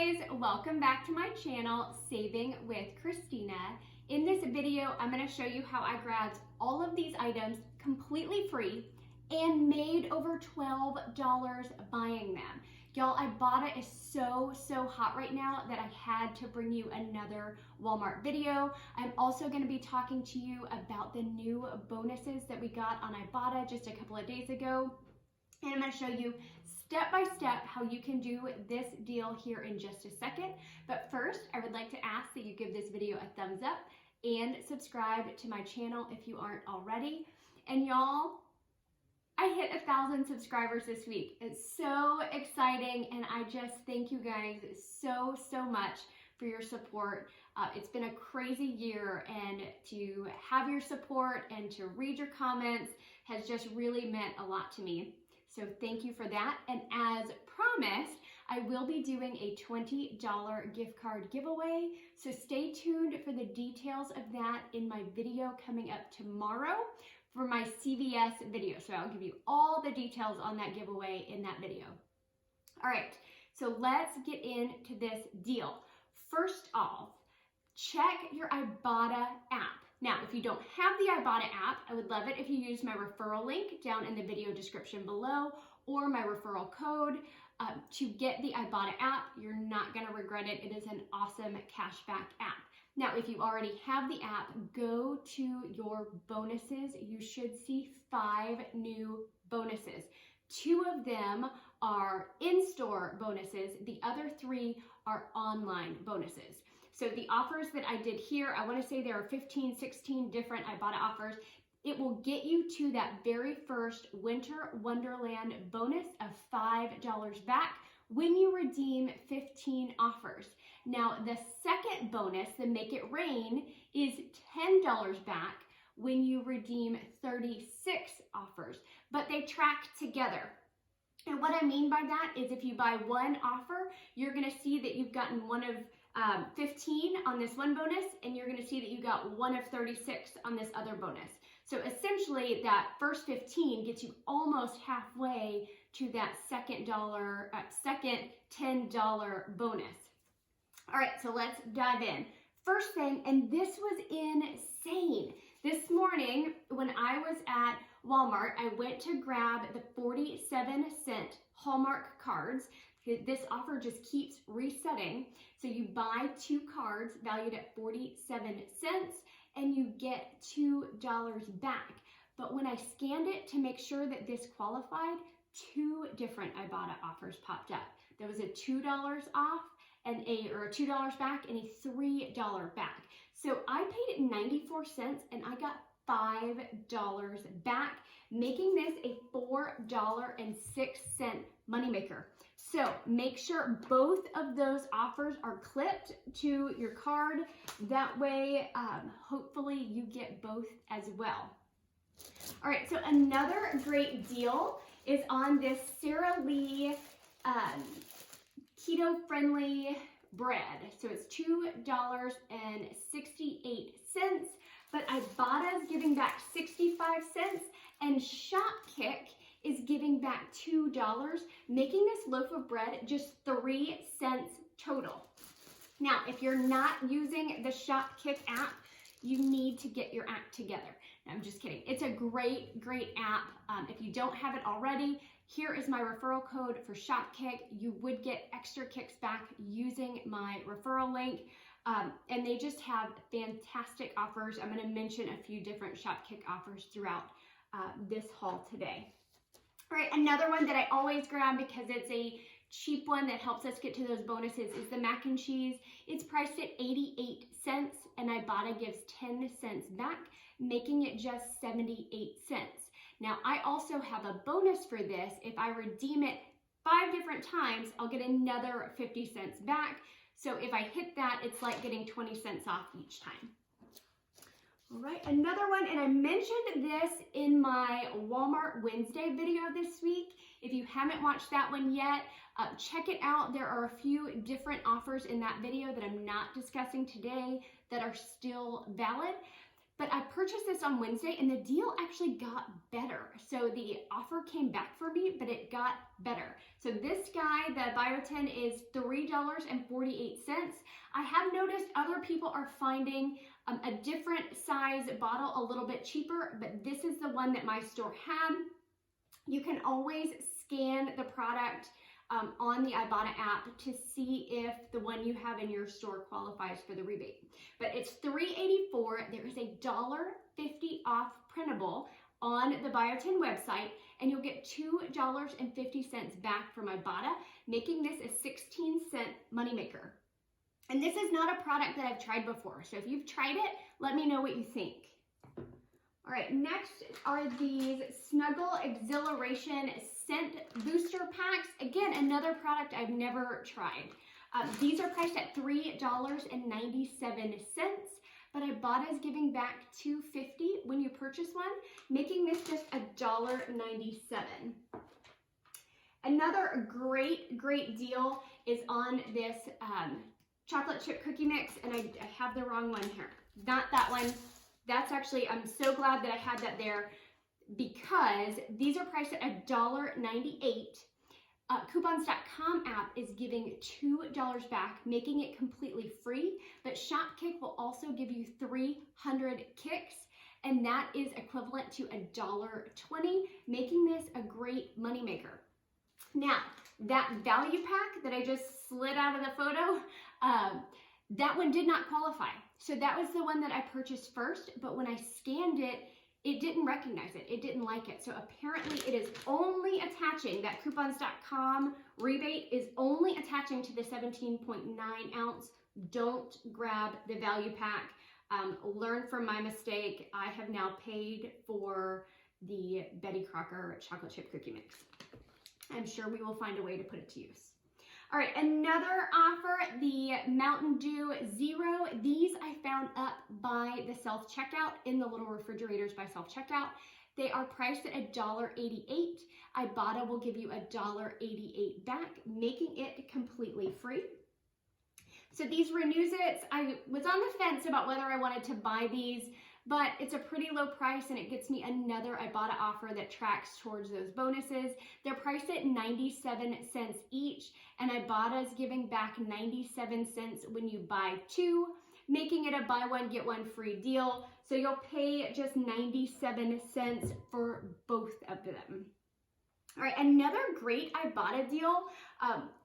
guys, welcome back to my channel, Saving with Christina. In this video, I'm going to show you how I grabbed all of these items completely free and made over $12 buying them. Y'all, Ibotta is so hot right now that I had to bring you another Walmart video. I'm also going to be talking to you about the new bonuses that we got on Ibotta just a couple of days ago. And I'm going to show you step by step how you can do this deal here in just a second. But first, I would like to ask that you give this video a thumbs up and subscribe to my channel if you aren't already. And y'all, I hit 1,000 subscribers this week. It's so exciting, and I just thank you guys so much for your support. It's been a crazy year, and to have your support and to read your comments has just really meant a lot to me. So thank you for that. And as promised, I will be doing a $20 gift card giveaway. So stay tuned for the details of that in my video coming up tomorrow for my CVS video. So I'll give you all the details on that giveaway in that video. All right, so let's get into this deal. First off, check your Ibotta app. Now, if you don't have the Ibotta app, I would love it if you use my referral link down in the video description below or my referral code to get the Ibotta app. You're not going to regret it. It is an awesome cashback app. Now, if you already have the app, go to your bonuses. You should see 5 new bonuses. 2 of them are in-store bonuses. The other 3 are online bonuses. So the offers that I did here, I want to say there are 15, 16 different Ibotta offers. It will get you to that very first Winter Wonderland bonus of $5 back when you redeem 15 offers. Now, the second bonus, the Make It Rain, is $10 back when you redeem 36 offers, but they track together. And what I mean by that is if you buy one offer, you're going to see that you've gotten one of 15 on this one bonus, and you're going to see that you got one of 36 on this other bonus. So essentially, that first 15 gets you almost halfway to that second $10 bonus. All right, so let's dive in. First thing, and this was insane. This morning, when I was at Walmart, I went to grab the 47-cent Hallmark cards. This offer just keeps resetting. So you buy 2 cards valued at 47 cents and you get $2 back. But when I scanned it to make sure that this qualified, 2 different Ibotta offers popped up. There was a $2 off and or $2 back and a $3 back. So I paid it 94 cents and I got $5 back, making this a $4.06 moneymaker. So make sure both of those offers are clipped to your card. That way, hopefully you get both as well. All right, so another great deal is on this Sara Lee keto-friendly bread. So it's $2.68, but Ibotta is giving back 65 cents and Shopkick is giving back $2, making this loaf of bread just 3 cents total. Now, if you're not using the Shopkick app, you need to get your act together. No, I'm just kidding. It's a great app. If you don't have it already, here is my referral code for Shopkick. You would get extra kicks back using my referral link. And they just have fantastic offers. I'm going to mention a few different Shopkick offers throughout this haul today. All right, another one that I always grab because it's a cheap one that helps us get to those bonuses is the mac and cheese. It's priced at 88 cents and Ibotta gives 10 cents back, making it just 78 cents. Now, I also have a bonus for this. If I redeem it 5 different times, I'll get another 50 cents back. So if I hit that, it's like getting 20 cents off each time. All right, another one, and I mentioned this in my Walmart Wednesday video this week. If you haven't watched that one yet, check it out. There are a few different offers in that video that I'm not discussing today that are still valid. But I purchased this on Wednesday and the deal actually got better. So the offer came back for me, but it got better. So this guy, the biotin, is $3.48. I have noticed other people are finding a different size bottle a little bit cheaper, but this is the one that my store had. You can always scan the product on the Ibotta app to see if the one you have in your store qualifies for the rebate. But it's $3.84. There is a $1.50 off printable on the biotin website, and you'll get $2.50 back from Ibotta, making this a 16-cent moneymaker. And this is not a product that I've tried before, so if you've tried it, let me know what you think. All right, next are these Snuggle Exhilaration Scent Booster Packs. Again, another product I've never tried. These are priced at $3.97, but Ibotta is giving back $2.50 when you purchase one, making this just $1.97. Another great deal is on this chocolate chip cookie mix, and I have the wrong one here. Not that one. That's actually, I'm so glad that I had that there because these are priced at $1.98. Coupons.com app is giving $2 back, making it completely free, but Shopkick will also give you 300 kicks, and that is equivalent to $1.20, making this a great moneymaker. Now, that value pack that I just slid out of the photo, that one did not qualify. So that was the one that I purchased first, but when I scanned it, it didn't recognize it. It didn't like it. So apparently it is only attaching, that coupons.com rebate is only attaching to the 17.9 ounce. Don't grab the value pack. Learn from my mistake. I have now paid for the Betty Crocker chocolate chip cookie mix. I'm sure we will find a way to put it to use. All right, another offer, the Mountain Dew Zero. These I found up by the self-checkout in the little refrigerators by self-checkout. They are priced at $1.88. Ibotta will give you $1.88 back, making it completely free. So these Renews-Its, I was on the fence about whether I wanted to buy these, but it's a pretty low price and it gets me another Ibotta offer that tracks towards those bonuses. They're priced at 97 cents each, and Ibotta is giving back 97 cents when you buy two, making it a buy one, get one free deal. So you'll pay just 97 cents for both of them. All right, another great Ibotta deal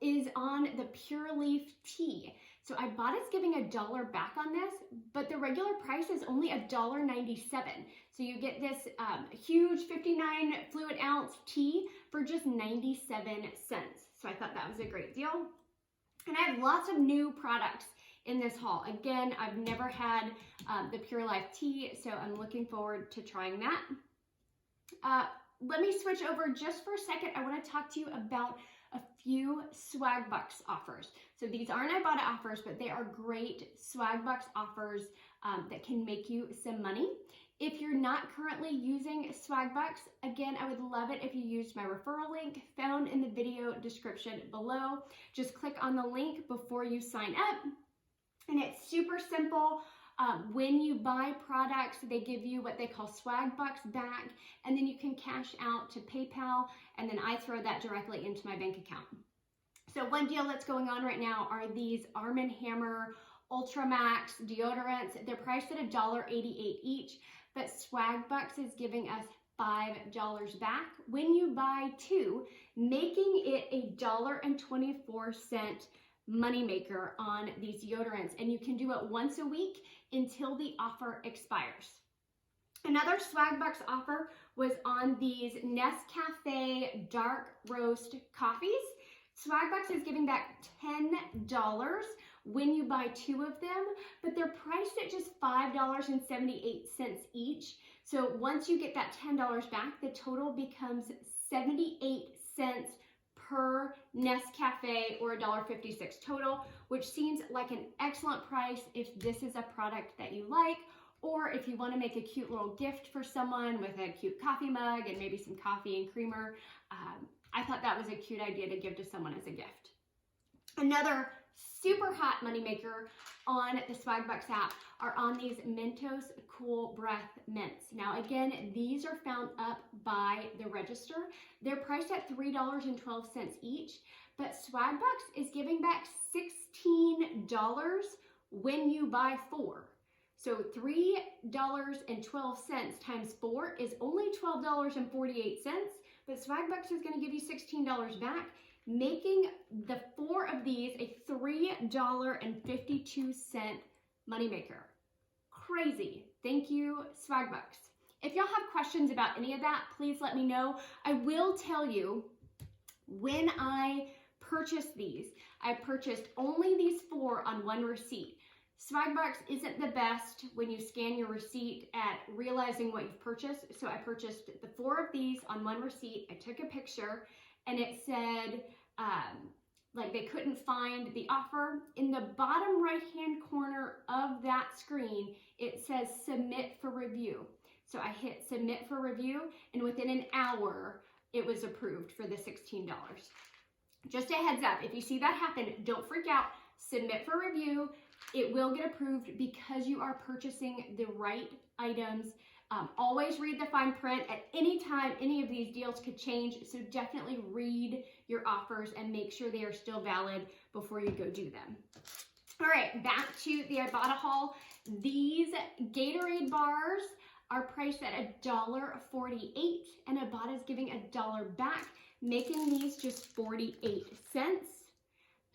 is on the Pure Leaf tea. So Ibotta is giving $1 back on this, but the regular price is only $1.97. So you get this huge 59 fluid ounce tea for just 97 cents. So I thought that was a great deal. And I have lots of new products in this haul. Again, I've never had the Pure Life tea, so I'm looking forward to trying that. Let me switch over just for a second. I want to talk to you about a few Swagbucks offers. So these aren't Ibotta offers, but they are great Swagbucks offers that can make you some money. If you're not currently using Swagbucks, again, I would love it if you used my referral link found in the video description below. Just click on the link before you sign up, and it's super simple. When you buy products, they give you what they call Swagbucks back, and then you can cash out to PayPal, and then I throw that directly into my bank account. So one deal that's going on right now are these Arm & Hammer Ultra Max deodorants. They're priced at $1.88 each, but Swagbucks is giving us $5 back when you buy two, making it a $1.24 moneymaker on these deodorants, and you can do it once a week until the offer expires. Another Swagbucks offer was on these Nescafe Dark Roast coffees. Swagbucks is giving back $10 when you buy two of them, but they're priced at just $5.78 each. So once you get that $10 back, the total becomes 78 cents per Nescafe, or $1.56 total, which seems like an excellent price if this is a product that you like, or if you want to make a cute little gift for someone with a cute coffee mug and maybe some coffee and creamer. I thought that was a cute idea to give to someone as a gift. Another super hot moneymaker on the Swagbucks app are on these Mentos Cool Breath mints. Now again, these are found up by the register. They're priced at $3.12 each, but Swagbucks is giving back $16 when you buy 4. So $3.12 times 4 is only $12.48, but Swagbucks is going to give you $16 back, making the 4 of these a $3.52 moneymaker. Crazy. Thank you, Swagbucks. If y'all have questions about any of that, please let me know. I will tell you, when I purchased these, I purchased only these 4 on one receipt. Swagbucks isn't the best when you scan your receipt at realizing what you've purchased. So I purchased the 4 of these on one receipt. I took a picture and it said, like they couldn't find the offer. In the bottom right-hand corner of that screen, it says submit for review. So I hit submit for review and within an hour, it was approved for the $16. Just a heads up, if you see that happen, don't freak out, submit for review. It will get approved because you are purchasing the right items. Always read the fine print. At any time, any of these deals could change, so definitely read your offers and make sure they are still valid before you go do them. All right, back to the Ibotta haul. These Gatorade bars are priced at $1.48, and Ibotta is giving $1 back, making these just 48 cents.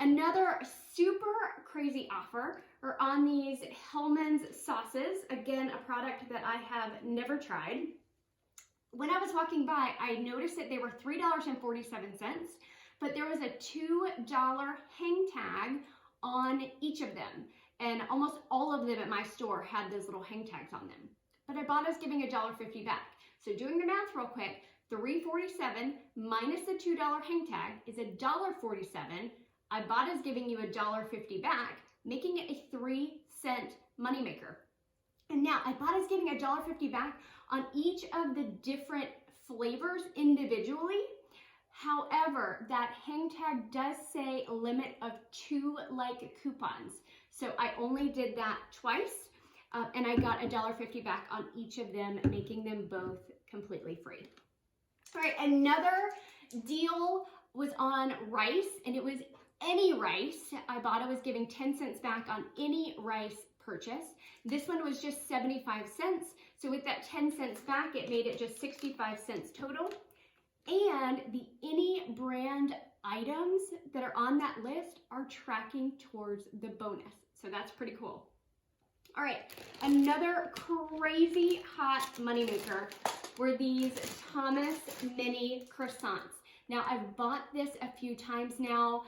Another super crazy offer are on these Hellmann's sauces. Again, a product that I have never tried. When I was walking by, I noticed that they were $3.47, but there was a $2 hang tag on each of them. And almost all of them at my store had those little hang tags on them. But Ibotta's giving $1.50 back. So doing the math real quick, $3.47 minus the $2 hang tag is $1.47. Ibotta is giving you $1.50 back, making it a 3-cent moneymaker. And now Ibotta is giving $1.50 back on each of the different flavors individually. However, that hang tag does say a limit of 2 like coupons. So I only did that twice, and I got $1.50 back on each of them, making them both completely free. All right, another deal was on rice, and it was any rice. Ibotta was giving 10 cents back on any rice purchase. This one was just 75 cents. So with that 10 cents back, it made it just 65 cents total. And the any brand items that are on that list are tracking towards the bonus. So that's pretty cool. All right, another crazy hot moneymaker were these Thomas Mini croissants. Now I've bought this a few times now,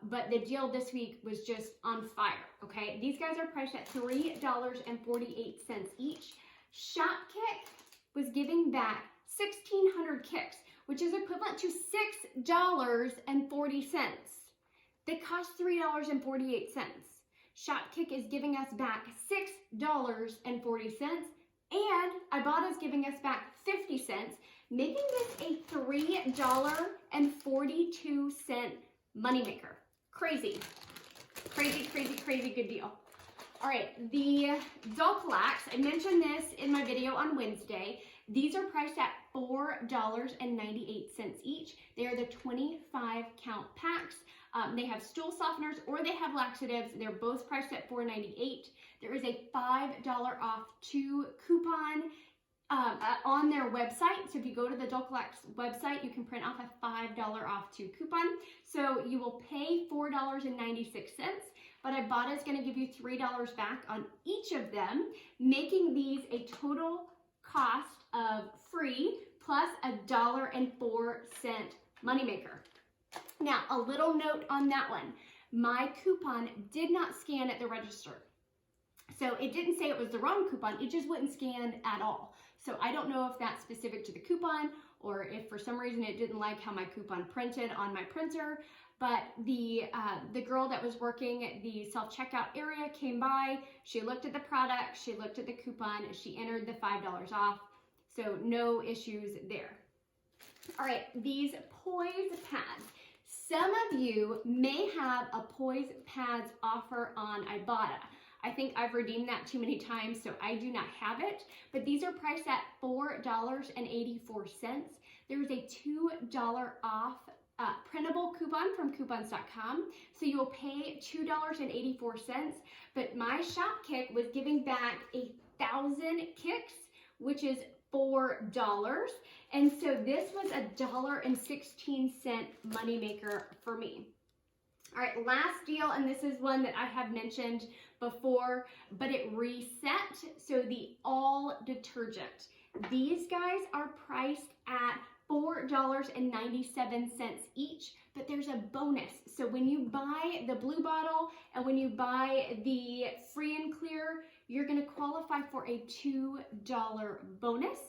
but the deal this week was just on fire, okay? These guys are priced at $3.48 each. Shopkick was giving back 1,600 kicks, which is equivalent to $6.40. They cost $3.48. Shopkick is giving us back $6.40, and Ibotta is giving us back 50 cents, making this a $3.42 moneymaker. Crazy. Crazy, crazy, crazy good deal. All right, the Dolcolax, I mentioned this in my video on Wednesday. These are priced at $4.98 each. They are the 25 count packs. They have stool softeners or they have laxatives. They're both priced at $4.98. There is a $5 off 2 coupon on their website. So if you go to the Dolcolax website, you can print off a $5 off 2 coupon. So you will pay $4.96, but Ibotta is going to give you $3 back on each of them, making these a total cost of free plus $1.04 moneymaker. Now, a little note on that one. My coupon did not scan at the register. So it didn't say it was the wrong coupon, it just wouldn't scan at all. So I don't know if that's specific to the coupon or if for some reason it didn't like how my coupon printed on my printer. But the girl that was working at the self-checkout area came by, she looked at the product, she looked at the coupon, she entered the $5 off. So no issues there. All right, these poise pads, Some of you may have a Poise Pads offer on Ibotta. I think I've redeemed that too many times, so I do not have it, but these are priced at $4.84. There's a $2 off printable coupon from coupons.com, so you'll pay $2.84, but my shop kick was giving back 1,000 kicks, which is $4, and so this was $1.16 moneymaker for me. All right, last deal, and this is one that I have mentioned before, but it reset. So the all detergent. These guys are priced at $4.97 each, but there's a bonus. So when you buy the blue bottle and when you buy the free and clear, you're gonna qualify for a $2 bonus.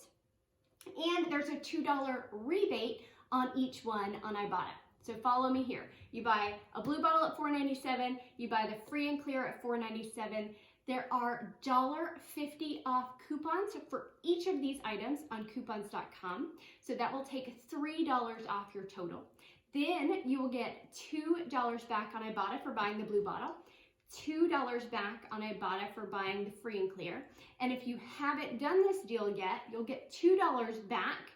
And there's a $2 rebate on each one on Ibotta. So follow me here. You buy a blue bottle at $4.97, you buy the free and clear at $4.97. There are $1.50 off coupons for each of these items on coupons.com. So that will take $3 off your total. Then you will get $2 back on Ibotta for buying the blue bottle, $2 back on Ibotta for buying the free and clear. And if you haven't done this deal yet, you'll get $2 back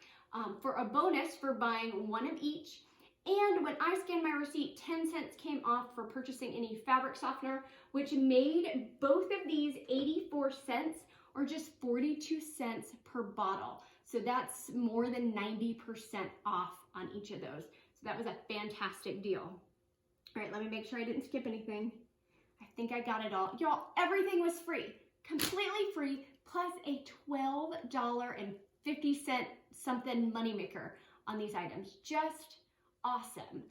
for a bonus for buying one of each. And when I scanned my receipt, 10 cents came off for purchasing any fabric softener, which made both of these 84 cents or just 42 cents per bottle. So that's more than 90% off on each of those. So that was a fantastic deal. All right, let me make sure I didn't skip anything. I think I got it all. Y'all, everything was free, completely free, plus a $12.50 something moneymaker on these items. Just awesome.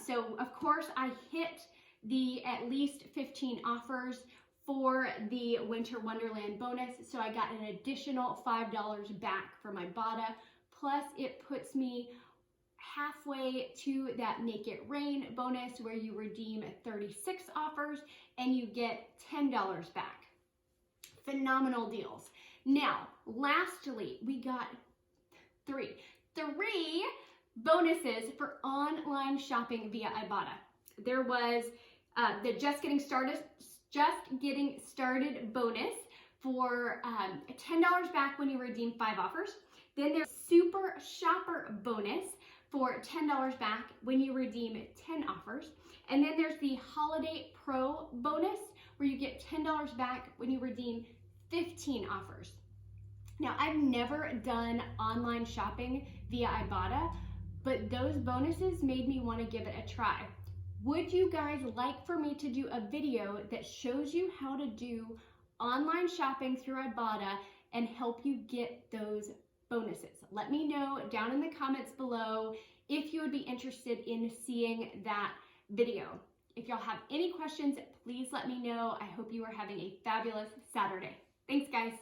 So of course I hit the at least 15 offers for the Winter Wonderland bonus. So I got an additional $5 back from Ibotta. Plus it puts me halfway to that Make It Rain bonus where you redeem 36 offers and you get $10 back. Phenomenal deals. Now, lastly, we got three bonuses for online shopping via Ibotta. There was the Just Getting Started bonus for $10 back when you redeem 5 offers. Then there's Super Shopper bonus for $10 back when you redeem 10 offers. And then there's the Holiday Pro bonus where you get $10 back when you redeem 15 offers. Now, I've never done online shopping via Ibotta, but those bonuses made me want to give it a try. Would you guys like for me to do a video that shows you how to do online shopping through Ibotta and help you get those bonuses? Let me know down in the comments below if you would be interested in seeing that video. If y'all have any questions, please let me know. I hope you are having a fabulous Saturday. Thanks, guys.